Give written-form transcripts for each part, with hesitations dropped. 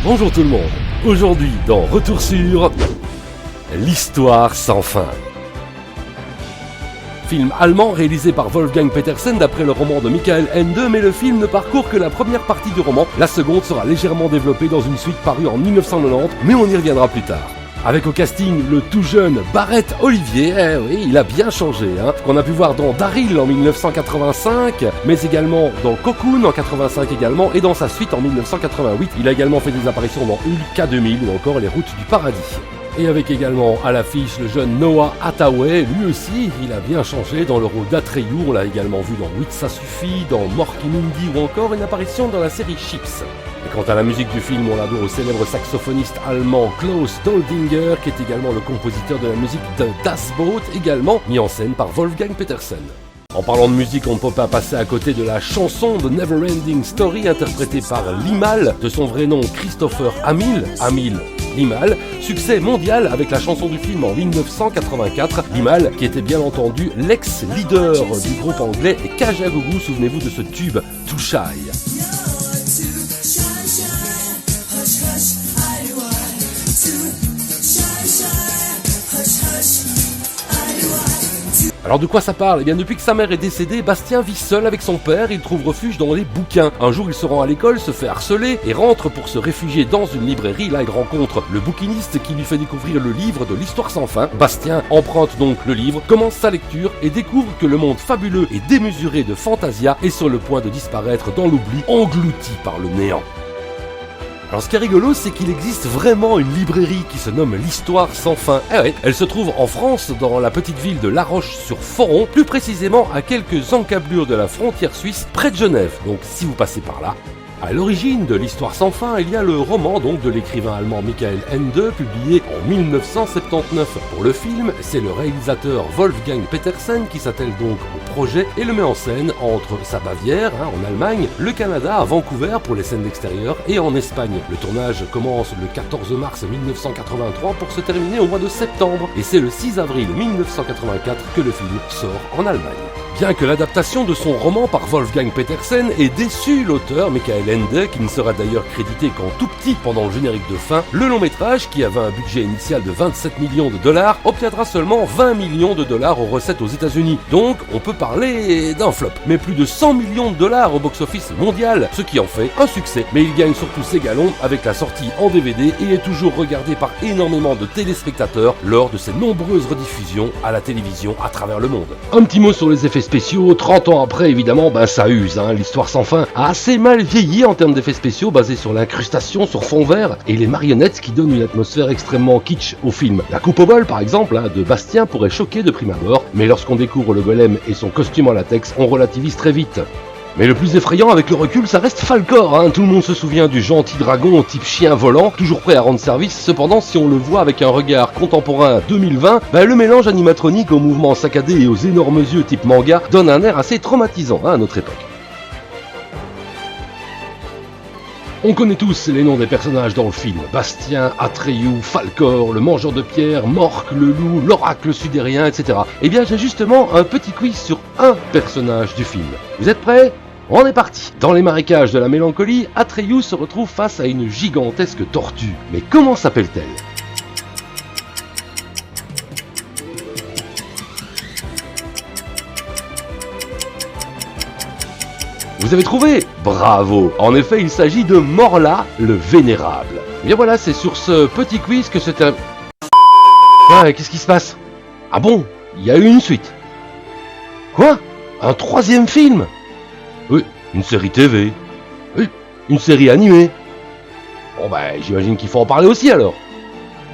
Bonjour tout le monde, aujourd'hui dans Retour sur l'Histoire sans fin. Film allemand réalisé par Wolfgang Petersen d'après le roman de Michael Ende, mais le film ne parcourt que la première partie du roman, la seconde sera légèrement développée dans une suite parue en 1990, mais on y reviendra plus tard. Avec au casting le tout jeune Barrett Olivier, oui, il a bien changé, qu'on a pu voir dans Daryl en 1985, mais également dans Cocoon en 85 également, et dans sa suite en 1988. Il a également fait des apparitions dans Hulk 2000 ou encore Les Routes du Paradis. Et avec également à l'affiche le jeune Noah Hathaway, lui aussi, il a bien changé dans le rôle d'Atreyu, on l'a également vu dans 8 ça suffit, dans Mork et Mindy ou encore une apparition dans la série Chips. Et quant à la musique du film, on la doit au célèbre saxophoniste allemand Klaus Doldinger, qui est également le compositeur de la musique de Das Boot, également mis en scène par Wolfgang Petersen. En parlant de musique, on ne peut pas passer à côté de la chanson de Neverending Story interprétée par Limahl, de son vrai nom Christopher Hamill Limahl, succès mondial avec la chanson du film en 1984. Limahl qui était bien entendu l'ex-leader du groupe anglais Kajagoogoo, souvenez-vous de ce tube Too Shy. Alors de quoi ça parle ? Eh bien depuis que sa mère est décédée, Bastien vit seul avec son père, il trouve refuge dans les bouquins. Un jour il se rend à l'école, se fait harceler et rentre pour se réfugier dans une librairie. Là il rencontre le bouquiniste qui lui fait découvrir le livre de l'Histoire sans fin. Bastien emprunte donc le livre, commence sa lecture et découvre que le monde fabuleux et démesuré de Fantasia est sur le point de disparaître dans l'oubli, englouti par le néant. Alors ce qui est rigolo, c'est qu'il existe vraiment une librairie qui se nomme l'Histoire sans fin. Oui, elle se trouve en France, dans la petite ville de La Roche-sur-Foron, plus précisément à quelques encablures de la frontière suisse, près de Genève. Donc si vous passez par là. À l'origine de l'Histoire sans fin, il y a le roman donc de l'écrivain allemand Michael Ende, publié en 1979. Pour le film, c'est le réalisateur Wolfgang Petersen qui s'attelle donc au projet et le met en scène entre sa Bavière, en Allemagne, le Canada, à Vancouver pour les scènes d'extérieur et en Espagne. Le tournage commence le 14 mars 1983 pour se terminer au mois de septembre et c'est le 6 avril 1984 que le film sort en Allemagne. Bien que l'adaptation de son roman par Wolfgang Petersen ait déçu l'auteur Michael Ende, qui ne sera d'ailleurs crédité qu'en tout petit pendant le générique de fin, le long métrage, qui avait un budget initial de 27 millions de dollars, obtiendra seulement 20 millions de dollars aux recettes aux États-Unis. Donc on peut parler d'un flop, mais plus de 100 millions de dollars au box-office mondial, ce qui en fait un succès. Mais il gagne surtout ses galons avec la sortie en DVD et est toujours regardé par énormément de téléspectateurs lors de ses nombreuses rediffusions à la télévision à travers le monde. Un petit mot sur les effets spéciaux, 30 ans après évidemment, ça use, l'Histoire sans fin a assez mal vieilli en termes d'effets spéciaux basés sur l'incrustation sur fond vert et les marionnettes qui donnent une atmosphère extrêmement kitsch au film. La coupe au bol par exemple de Bastien pourrait choquer de prime abord, mais lorsqu'on découvre le golem et son costume en latex, on relativise très vite. Mais le plus effrayant avec le recul, ça reste Falkor, Tout le monde se souvient du gentil dragon type chien volant, toujours prêt à rendre service. Cependant, si on le voit avec un regard contemporain 2020, le mélange animatronique aux mouvements saccadés et aux énormes yeux type manga donne un air assez traumatisant à notre époque. On connaît tous les noms des personnages dans le film. Bastien, Atreyu, Falkor, le mangeur de pierre, Mork, le loup, l'oracle sudérien, etc. Eh bien j'ai justement un petit quiz sur un personnage du film. Vous êtes prêts ? On est parti. Dans les marécages de la mélancolie, Atreyu se retrouve face à une gigantesque tortue. Mais comment s'appelle-t-elle ? Vous avez trouvé ? Bravo ! En effet, il s'agit de Morla, le Vénérable. Et bien voilà, c'est sur ce petit quiz que c'est un... Ouais, qu'est-ce qui se passe ? Ah bon ? Il y a eu une suite. Quoi ? Un troisième film ? Oui, une série TV. Oui, une série animée. Bon j'imagine qu'il faut en parler aussi alors.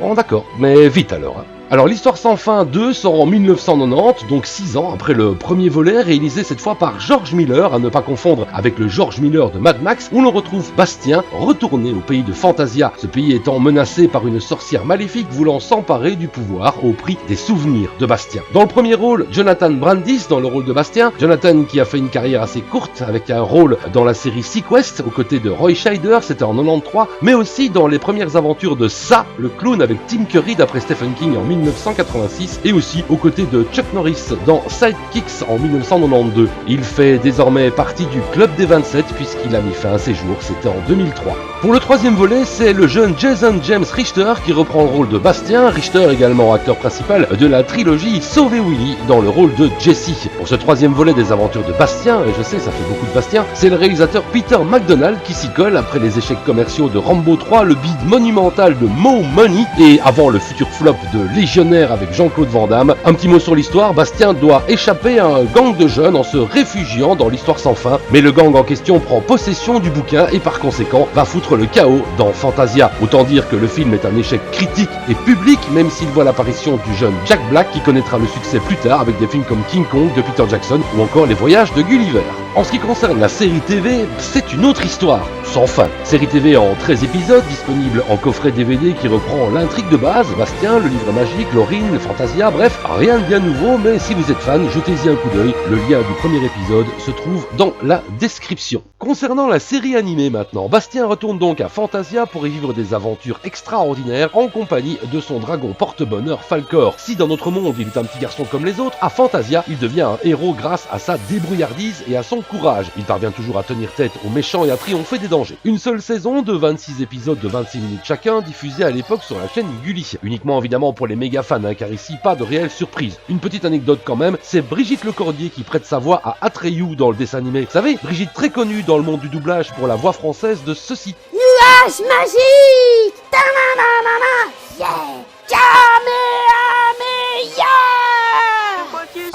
Bon d'accord, mais vite alors. Alors l'Histoire sans fin 2 sort en 1990, donc 6 ans après le premier volet, réalisé cette fois par George Miller, à ne pas confondre avec le George Miller de Mad Max, où l'on retrouve Bastien retourné au pays de Fantasia, ce pays étant menacé par une sorcière maléfique voulant s'emparer du pouvoir au prix des souvenirs de Bastien. Dans le premier rôle, Jonathan Brandis dans le rôle de Bastien, Jonathan qui a fait une carrière assez courte avec un rôle dans la série Sequest aux côtés de Roy Scheider, c'était en 93, mais aussi dans les premières aventures de Sa, le clown avec Tim Curry d'après Stephen King en 1986 et aussi aux côtés de Chuck Norris dans Sidekicks en 1992. Il fait désormais partie du Club des 27 puisqu'il a mis fin à ses jours, c'était en 2003. Pour le troisième volet, c'est le jeune Jason James Richter qui reprend le rôle de Bastien, Richter également acteur principal de la trilogie Sauver Willy dans le rôle de Jesse. Pour ce troisième volet des aventures de Bastien, et je sais ça fait beaucoup de Bastien, c'est le réalisateur Peter McDonald qui s'y colle après les échecs commerciaux de Rambo 3, le bid monumental de Mo Money et avant le futur flop de Légionnaire avec Jean-Claude Van Damme. Un petit mot sur l'histoire, Bastien doit échapper à un gang de jeunes en se réfugiant dans l'histoire sans fin, mais le gang en question prend possession du bouquin et par conséquent va foutre le chaos dans Fantasia. Autant dire que le film est un échec critique et public, même s'il voit l'apparition du jeune Jack Black qui connaîtra le succès plus tard avec des films comme King Kong de Peter Jackson ou encore Les Voyages de Gulliver. En ce qui concerne la série TV, c'est une autre histoire, sans fin. Série TV en 13 épisodes, disponible en coffret DVD qui reprend l'intrigue de base, Bastien, le livre magique, Laurine, le Fantasia, bref, rien de bien nouveau, mais si vous êtes fan, jetez-y un coup d'œil, le lien du premier épisode se trouve dans la description. Concernant la série animée maintenant, Bastien retourne donc à Fantasia pour y vivre des aventures extraordinaires en compagnie de son dragon porte-bonheur Falcor. Si dans notre monde il est un petit garçon comme les autres, à Fantasia il devient un héros grâce à sa débrouillardise et à son courage. Il parvient toujours à tenir tête aux méchants et à triompher des dangers. Une seule saison de 26 épisodes de 26 minutes chacun, diffusée à l'époque sur la chaîne Gulli. Uniquement évidemment pour les méga fans, car ici pas de réelle surprise. Une petite anecdote quand même, c'est Brigitte Lecordier qui prête sa voix à Atreyu dans le dessin animé. Vous savez, Brigitte très connue dans le monde du doublage pour la voix française de ceci. Nuage magique! Ta-na-na-na-na! Yeah! Kamehameha!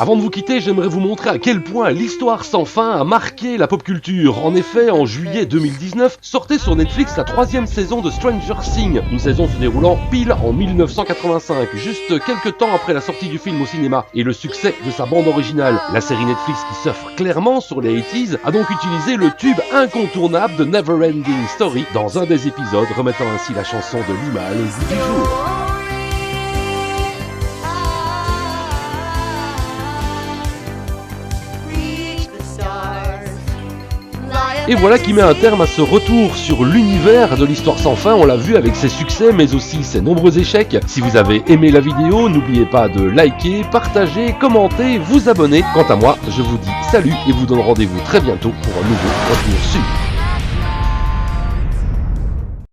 Avant de vous quitter, j'aimerais vous montrer à quel point l'histoire sans fin a marqué la pop culture. En effet, en juillet 2019, sortait sur Netflix la 3e saison de Stranger Things, une saison se déroulant pile en 1985, juste quelques temps après la sortie du film au cinéma et le succès de sa bande originale. La série Netflix qui surfe clairement sur les 80s a donc utilisé le tube incontournable de Neverending Story dans un des épisodes, remettant ainsi la chanson de Lima à l'œil du jour. Et voilà qui met un terme à ce retour sur l'univers de l'histoire sans fin. On l'a vu avec ses succès mais aussi ses nombreux échecs. Si vous avez aimé la vidéo, n'oubliez pas de liker, partager, commenter, vous abonner. Quant à moi, je vous dis salut et vous donne rendez-vous très bientôt pour un nouveau retour sur